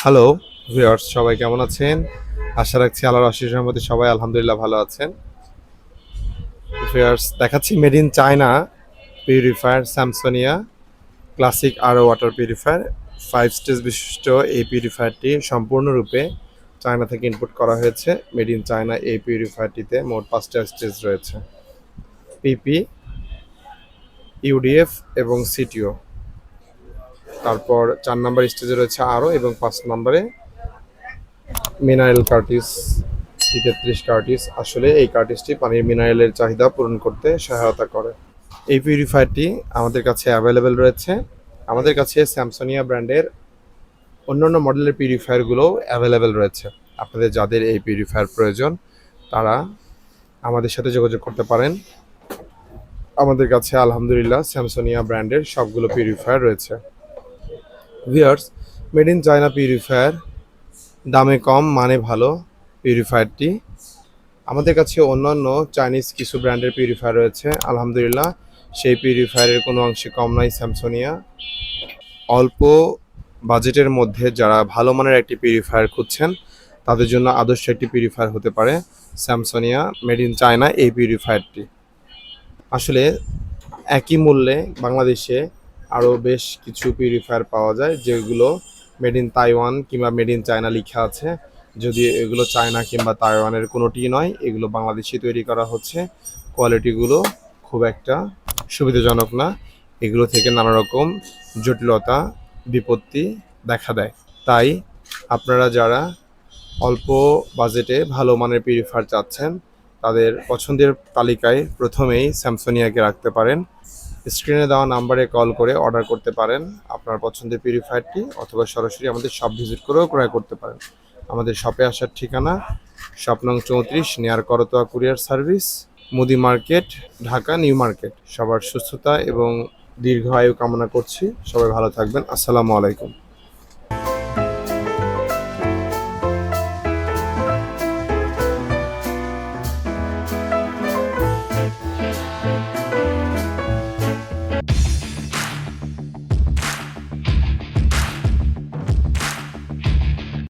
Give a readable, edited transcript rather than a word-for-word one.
Hello viewers, সবাই কেমন আছেন? আশা রাখছি আল্লাহর অশেষ রহমতে সবাই আলহামদুলিল্লাহ ভালো আছেন। ভিউয়ার্স, দেখাচ্ছি মেড ইন চায়না পিউরিফায়ার স্যামসোনিয়া ক্লাসিক আরও ওয়াটার পিউরিফায়ার 5 স্টেজ বিশিষ্ট এই পিউরিফায়ারটি সম্পূর্ণরূপে চায়না থেকে ইনপুট করা হয়েছে। মেড ইন চায়না এই পিউরিফায়ারটিতে মোট 5টা স্টেজ রয়েছে: পিপি, ইউডিএফ এবং সিটিও। তারপর 4 নম্বর স্টেজে রয়েছে আরও, এবং 5 নম্বরে মিনারেল কার্টিস, P33 কার্টিস। আসলে এই কার্টিসটি পানির মিনারেলের চাহিদা পূরণ করতে সহায়তা করে। এই পিউরিফায়ারটি আমাদের কাছে অ্যাভেলেবেল রয়েছে। আমাদের কাছে স্যামসোনিয়া ব্র্যান্ডের অন্যান্য মডেলের পিউরিফায়ারগুলোও অ্যাভেলেবেল রয়েছে। আপনাদের যাদের এই পিউরিফায়ার প্রয়োজন তারা আমাদের সাথে যোগাযোগ করতে পারেন। আমাদের কাছে আলহামদুলিল্লাহ স্যামসোনিয়া ব্র্যান্ডের সবগুলো পিউরিফায়ার রয়েছে। Viewers, made in China purifier, দামে কম মানে ভালো পিউরিফায়ারটি। আমাদের কাছে অন্যান্য চাইনিজ কিছু ব্র্যান্ডের পিউরিফায়ার রয়েছে, আলহামদুলিল্লাহ সেই পিউরিফায়ারের কোনো অংশে কম নাই স্যামসোনিয়া। অল্প বাজেটের মধ্যে যারা ভালো মানের একটি পিউরিফায়ার খুঁজছেন তাদের জন্য আদর্শ একটি পিউরিফায়ার হতে পারে স্যামসোনিয়া মেড ইন চায়না এই পিউরিফায়ারটি। আসলে একই মূল্যে বাংলাদেশে আরও বেশ কিছু পিউরিফায়ার পাওয়া যায় যেগুলো মেড ইন তাইওয়ান কিংবা মেড ইন চায়না লেখা আছে। যদি এগুলো চায়না কিংবা তাইওয়ানের কোনোটিই নয়, এগুলো বাংলাদেশে তৈরি করা হচ্ছে। কোয়ালিটিগুলো খুব একটা সুবিধাজনক না, এগুলো থেকে নানা রকম জটিলতা বিপত্তি দেখা দেয়। তাই আপনারা যারা অল্প বাজেটে ভালো মানের পিউরিফায়ার চাচ্ছেন তাদের পছন্দের তালিকায় প্রথমেই স্যামসোনিয়াকে রাখতে পারেন। স্ক্রিনে দেওয়া নাম্বারে কল করে অর্ডার করতে পারেন আপনার পছন্দের পিউরিফায়ারটি, অথবা সরাসরি আমাদের শপ ভিজিট করেও ক্রয় করতে পারেন। আমাদের শপে আসার ঠিকানা শপ নং 34, নেয়ার করতোয়া কুরিয়ার সার্ভিস, মুদি মার্কেট, ঢাকা নিউ মার্কেট। সবার সুস্থতা এবং দীর্ঘ আয়ু কামনা করছি। সবাই ভালো থাকবেন। আসসালামু আলাইকুম।